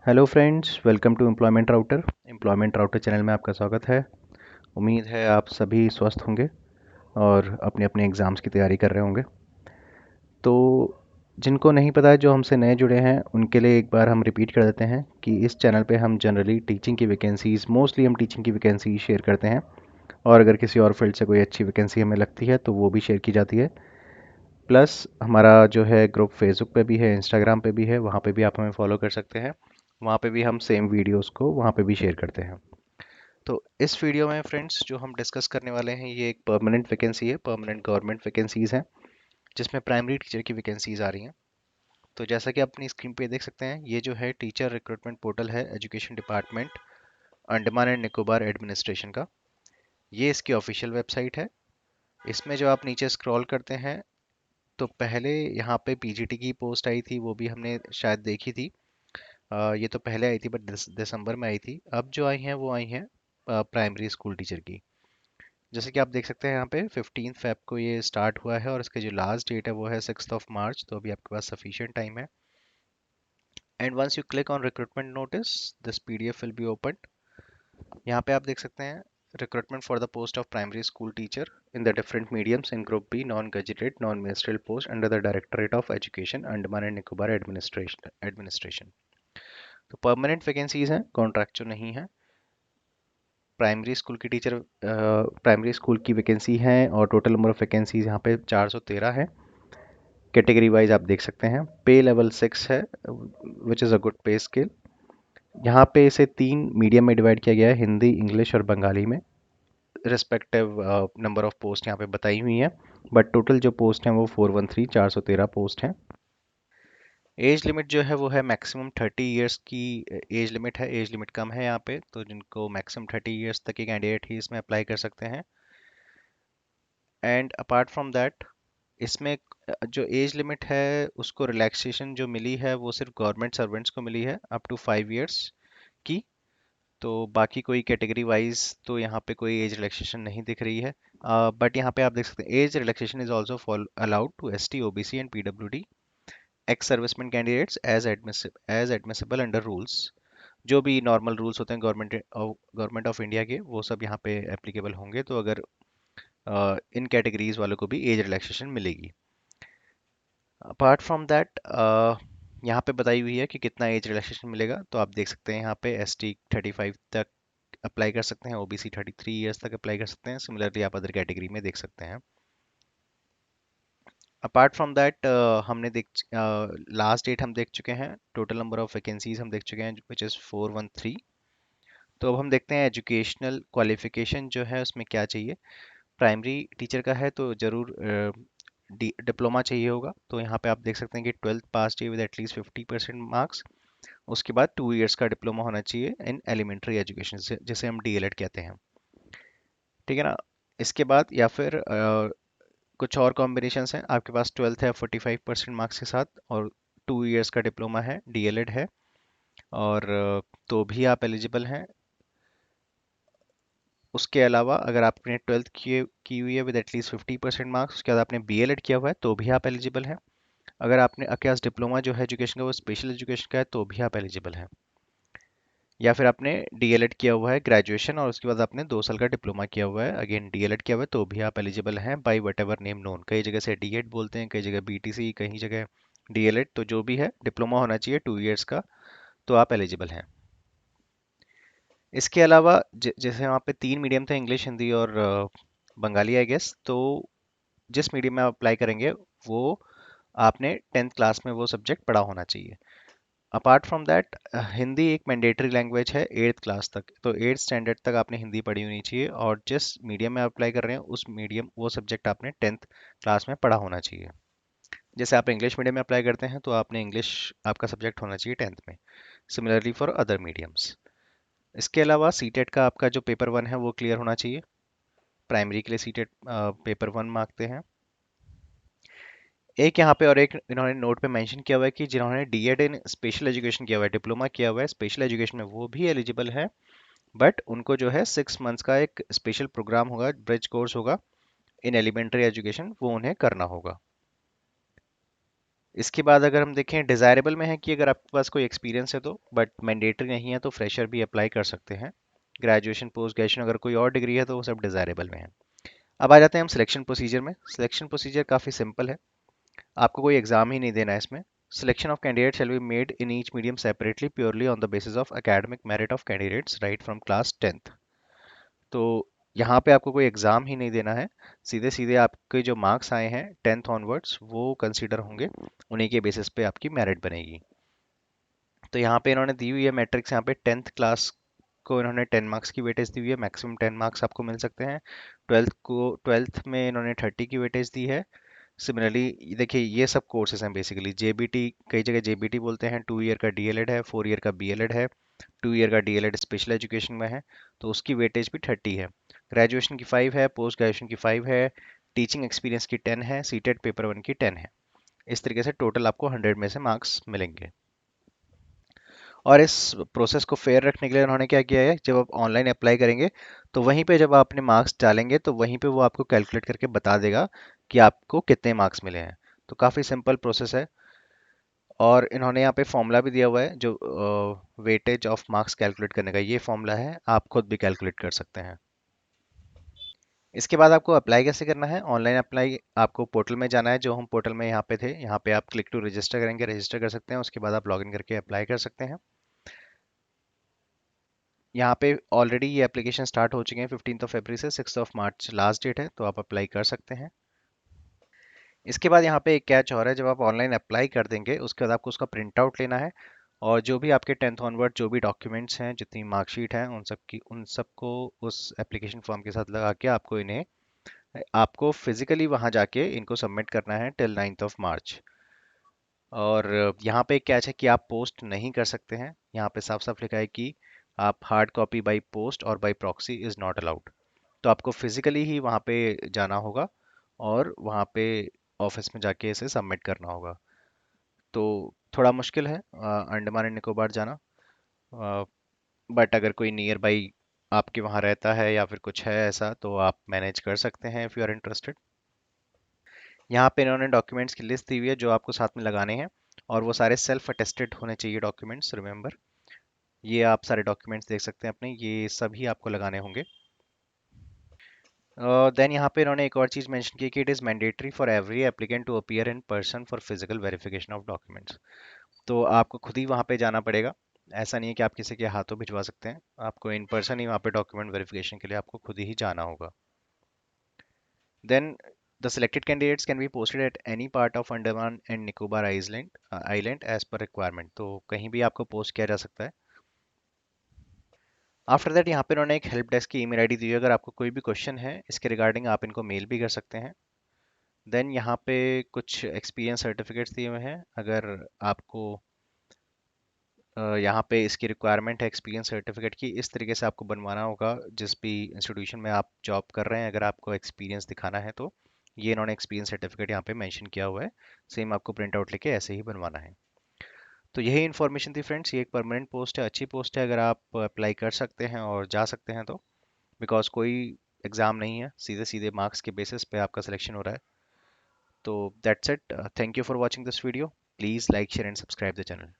Hello friends, welcome to employment router channel में आपका स्वागत है। उम्मीद है आप सभी स्वस्थ होंगे और अपने अपने एग्ज़ाम्स की तैयारी कर रहे होंगे। तो जिनको नहीं पता है, जो हमसे नए जुड़े हैं, उनके लिए एक बार हम रिपीट कर देते हैं कि इस चैनल पे हम जनरली टीचिंग की वैकेंसीज़, मोस्टली हम टीचिंग की वैकेंसी शेयर करते हैं। और अगर किसी और फील्ड से कोई अच्छी वैकेंसी हमें लगती है तो वो भी शेयर की जाती है। प्लस हमारा जो है ग्रुप फेसबुक पे भी है, इंस्टाग्राम पे भी है, वहाँ पे भी आप हमें फॉलो कर सकते हैं। वहाँ पे भी हम सेम वीडियोस को वहाँ पे भी शेयर करते हैं। तो इस वीडियो में फ्रेंड्स जो हम डिस्कस करने वाले हैं, ये एक परमानेंट वैकेंसी है, परमानेंट गवर्नमेंट वैकेंसीज़ हैं, जिसमें प्राइमरी टीचर की वैकेंसीज आ रही हैं। तो जैसा कि आप अपनी स्क्रीन पे देख सकते हैं, ये जो है टीचर रिक्रूटमेंट पोर्टल है education department Andaman and Nicobar administration का। ये इसकी ऑफिशियल वेबसाइट है। इसमें जो आप नीचे स्क्रॉल करते हैं, तो पहले यहाँ पे पीजीटी की पोस्ट आई थी, वो भी हमने शायद देखी थी। ये तो पहले आई थी, बट दिसंबर में आई थी। अब जो आई हैं वो आई हैं प्राइमरी स्कूल टीचर की। जैसे कि आप देख सकते हैं, यहाँ पे 15 फेब को ये स्टार्ट हुआ है और इसका जो लास्ट डेट है वो है 6 मार्च। तो अभी आपके पास सफिशिएंट टाइम है। And once you click on recruitment notice, this PDF will be open. यहाँ पे आप देख सकते हैं, recruitment for the post of primary school teacher in the different mediums in group B non gazetted non ministerial post under the directorate of education Andaman and Nicobar administration. तो permanent vacancies हैं, contractual नहीं है। प्राइमरी स्कूल की teacher, primary school की vacancy है और total number of vacancies यहाँ पे 413 है। कैटेगरी वाइज आप देख सकते हैं, पे लेवल 6 है, विच इज़ अ गुड पे स्केल। यहाँ पे इसे 3 मीडियम में डिवाइड किया गया है, हिंदी, इंग्लिश और बंगाली में। रिस्पेक्टिव नंबर ऑफ पोस्ट यहाँ पे बताई हुई हैं, बट टोटल जो पोस्ट हैं वो 413 पोस्ट हैं। एज लिमिट जो है वो है मैक्सिमम 30 ईयर्स की एज लिमिट है। एज लिमिट कम है यहाँ पे, तो जिनको मैक्सिमम 30 ईयर्स तक के कैंडिडेट ही इसमें अप्लाई कर सकते हैं। एंड अपार्ट फ्रॉम दैट, इसमें जो एज लिमिट है उसको रिलैक्सेशन जो मिली है वो सिर्फ गवर्नमेंट सर्वेंट्स को मिली है, अप टू 5 ईयर्स की। तो बाकी कोई कैटेगरी वाइज तो यहाँ पे कोई एज रिलैक्सेशन नहीं दिख रही है। बट यहाँ पे आप देख सकते हैं, age relaxation is also allowed to ST, OBC and PWD ex serviceman candidates as admissible under rules. जो भी नॉर्मल रूल्स होते हैं गवर्नमेंट ऑफ इंडिया के, वो सब यहाँ पे एप्लीकेबल होंगे। तो अगर इन कैटेगरीज वालों को भी एज रिलैक्सेशन मिलेगी। अपार्ट फ्रॉम दैट, यहाँ पे बताई हुई है कि कितना एज रिलैक्सेशन मिलेगा। तो आप देख सकते हैं, यहाँ पे एस टी 35 तक अप्लाई कर सकते हैं, ओबीसी 33 ईयर्स तक अप्लाई कर सकते हैं। सिमिलरली आप अदर कैटेगरी में देख सकते हैं। अपार्ट फ्रॉम दैट, हमने देख लास्ट डेट हम देख चुके हैं, टोटल नंबर ऑफ वैकेंसीज हम देख चुके हैं, विच इज़ 413। तो अब हम देखते हैं एजुकेशनल क्वालिफिकेशन जो है उसमें क्या चाहिए। प्राइमरी टीचर का है तो ज़रूर डिप्लोमा चाहिए होगा। तो यहाँ पे आप देख सकते हैं कि 12th पास चाहिए विद एटलीस्ट 50% मार्क्स। उसके बाद 2 इयर्स का डिप्लोमा होना चाहिए इन एलिमेंट्री एजुकेशन, से जिसे हम डीएलएड कहते हैं। ठीक है ना। इसके बाद या फिर कुछ और कॉम्बिनेशंस हैं। आपके पास 12th है 45% मार्क्स के साथ और 2 इयर्स का डिप्लोमा है, डीएलएड है, और तो भी आप एलिजिबल हैं। उसके अलावा अगर आपने 12th की हुई है विद एटलीस्ट 50% मार्क्स, उसके बाद आपने बीएलएड किया हुआ है, तो भी आप एलिजिबल हैं। अगर आपके पास डिप्लोमा जो है एजुकेशन का वो स्पेशल एजुकेशन का है, तो भी आप एलिजिबल हैं। या फिर आपने डीएलएड किया हुआ है ग्रेजुएशन और उसके बाद आपने 2 साल का डिप्लोमा किया हुआ है, अगेन डीएलएड किया हुआ है, तो भी आप एलिजिबल हैं by whatever name known. कई जगह से डीएड बोलते हैं, कई जगह बीटीसी, कहीं जगह डीएलएड। तो जो भी है, डिप्लोमा होना चाहिए 2 इयर्स का, तो आप एलिजिबल हैं। इसके अलावा जैसे वहाँ पे 3 मीडियम थे, इंग्लिश, हिंदी और बंगाली आई गेस। तो जिस मीडियम में आप अप्लाई करेंगे, वो आपने 10th क्लास में वो सब्जेक्ट पढ़ा होना चाहिए। अपार्ट फ्रॉम दैट, हिंदी एक मैंडेटरी लैंग्वेज है 8th क्लास तक। तो 8th स्टैंडर्ड तक आपने हिंदी पढ़ी होनी चाहिए, और जिस मीडियम में आप अप्लाई कर रहे हैं उस मीडियम वो सब्जेक्ट आपने 10th क्लास में पढ़ा होना चाहिए। जैसे आप इंग्लिश मीडियम में अप्लाई करते हैं तो आपने इंग्लिश आपका सब्जेक्ट होना चाहिए 10th में। Similarly for other mediums. इसके अलावा सीटेट का आपका जो पेपर 1 है वो क्लियर होना चाहिए। प्राइमरी के लिए सीटेट पेपर 1 मांगते हैं। एक यहाँ पे और एक इन्होंने नोट पे मेंशन किया हुआ है कि जिन्होंने डीएड इन स्पेशल एजुकेशन किया हुआ है, डिप्लोमा किया हुआ है स्पेशल एजुकेशन में, वो भी एलिजिबल है। बट उनको जो है 6 मंथ्स का एक स्पेशल प्रोग्राम होगा, ब्रिज कोर्स होगा इन एलिमेंट्री एजुकेशन, वो उन्हें करना होगा। इसके बाद अगर हम देखें डिज़ायरेबल में है कि अगर आपके पास कोई एक्सपीरियंस है तो, बट मैंडेटरी नहीं है, तो फ्रेशर भी अप्लाई कर सकते हैं। ग्रेजुएशन पोस्ट ग्रेजुएशन अगर कोई और डिग्री है तो वो सब डिज़ायरेबल में है। अब आ जाते हैं हम सिलेक्शन प्रोसीजर में। सिलेक्शन प्रोसीजर काफ़ी सिंपल है, आपको कोई एग्जाम ही नहीं देना है इसमें। Selection of candidate shall be made in each medium separately purely on the basis of academic merit of candidates right from class 10th। तो यहाँ पे आपको कोई एग्ज़ाम ही नहीं देना है, सीधे सीधे आपके जो मार्क्स आए हैं 10th ऑनवर्ड्स वो कंसीडर होंगे, उन्हीं के बेसिस पे आपकी मेरिट बनेगी। तो यहाँ पे इन्होंने दी हुई है मैट्रिक्स, यहाँ पे 10th क्लास को इन्होंने 10 मार्क्स की वेटेज दी हुई है, मैक्सिमम 10 मार्क्स आपको मिल सकते हैं। 12th में इन्होंने 30 की वेटेज दी है। सिमिलरली देखिए ये सब कोर्सेज हैं बेसिकली, जेबीटी कई जगह जेबीटी बोलते हैं, 2 ईयर का डीएलएड है, 4 ईयर का बीएलएड है, 2 ईयर का डीएलएड स्पेशल एजुकेशन में है, तो उसकी वेटेज भी 30 है। ग्रेजुएशन की 5 है, पोस्ट ग्रेजुएशन की 5 है, टीचिंग एक्सपीरियंस की 10 है, सीटेड पेपर 1 की 10 है। इस तरीके से टोटल आपको 100 में से मार्क्स मिलेंगे। और इस प्रोसेस को फेयर रखने के लिए उन्होंने क्या किया है, जब आप ऑनलाइन अप्लाई करेंगे तो वहीं पे जब आप अपने मार्क्स डालेंगे तो वहीं पे वो आपको कैलकुलेट करके बता देगा कि आपको कितने मार्क्स मिले हैं। तो काफ़ी सिंपल प्रोसेस है। और इन्होंने यहाँ पे फॉर्मूला भी दिया हुआ है, जो वेटेज ऑफ मार्क्स कैलकुलेट करने का ये फॉर्मूला है, आप खुद भी कैलकुलेट कर सकते हैं। इसके बाद आपको अप्लाई कैसे करना है, ऑनलाइन अप्लाई आपको पोर्टल में जाना है, जो हम पोर्टल में यहाँ पे थे, यहाँ पे आप क्लिक टू रजिस्टर करेंगे, रजिस्टर कर सकते हैं, उसके बाद आप लॉगिन करके अप्लाई कर सकते हैं। यहाँ पे ऑलरेडी ये एप्लीकेशन स्टार्ट हो चुके हैं 15 से 6 मार्च लास्ट डेट है, तो आप अप्लाई कर सकते हैं। इसके बाद यहाँ पे एक कैच और है, जब आप ऑनलाइन अप्लाई कर देंगे उसके बाद आपको उसका प्रिंट आउट लेना है, और जो भी आपके 10th ऑनवर्ड जो भी डॉक्यूमेंट्स हैं, जितनी मार्कशीट हैं, उन सबको उस एप्लीकेशन फॉर्म के साथ लगा के आपको फिजिकली वहाँ जाके इनको सबमिट करना है टिल 9th ऑफ मार्च। और यहाँ पे एक कैच है कि आप पोस्ट नहीं कर सकते हैं, यहाँ पे साफ साफ लिखा है कि आप हार्ड कॉपी बाई पोस्ट और by proxy is not allowed. तो आपको फिजिकली ही वहाँ पे जाना होगा और वहाँ पे ऑफिस में जाके इसे सबमिट करना होगा। तो थोड़ा मुश्किल है अंडमान एंड निकोबार जाना, बट अगर कोई नियर बाई आपके वहाँ रहता है या फिर कुछ है ऐसा तो आप मैनेज कर सकते हैं इफ़ यू आर इंटरेस्टेड। यहाँ पे इन्होंने डॉक्यूमेंट्स की लिस्ट दी हुई है जो आपको साथ में लगाने हैं, और वो सारे सेल्फ अटेस्टेड होने चाहिए डॉक्यूमेंट्स, रिमेंबर। ये आप सारे डॉक्यूमेंट्स देख सकते हैं अपने, ये सभी आपको लगाने होंगे। देन यहाँ पे इन्होंने एक और चीज़ मेंशन की कि it is mandatory for every applicant to appear in person for physical verification of documents. तो आपको खुद ही वहाँ पे जाना पड़ेगा, ऐसा नहीं है कि आप किसी के हाथों भिजवा सकते हैं, आपको इन पर्सन ही वहाँ पे डॉक्यूमेंट वेरिफिकेशन के लिए आपको खुद ही जाना होगा। Then the selected candidates can be posted at any part of Andaman and Nicobar Island as per requirement। तो कहीं भी आपको पोस्ट किया जा सकता है। आफ्टर दैट यहाँ पे उन्होंने एक हेल्प डेस्क की ईमेल आईडी दी है, अगर आपको कोई भी क्वेश्चन है इसके रिगार्डिंग आप इनको मेल भी कर सकते हैं। देन यहाँ पे कुछ एक्सपीरियंस सर्टिफिकेट्स दिए हुए हैं, अगर आपको यहाँ पे इसकी रिक्वायरमेंट है एक्सपीरियंस सर्टिफिकेट की, इस तरीके से आपको बनवाना होगा जिस भी इंस्टीट्यूशन में आप जॉब कर रहे हैं, अगर आपको एक्सपीरियंस दिखाना है तो ये इन्होंने एक्सपीरियंस सर्टिफिकेट यहाँ पे मेंशन किया हुआ है, सेम आपको प्रिंट आउट लेके ऐसे ही बनवाना है। तो यही इन्फॉर्मेशन थी फ्रेंड्स, ये एक परमानेंट पोस्ट है, अच्छी पोस्ट है, अगर आप अप्लाई कर सकते हैं और जा सकते हैं तो, बिकॉज कोई एग्ज़ाम नहीं है, सीधे सीधे मार्क्स के बेसिस पे आपका सिलेक्शन हो रहा है। तो that's it, thank you for watching this video, please like share and subscribe the channel.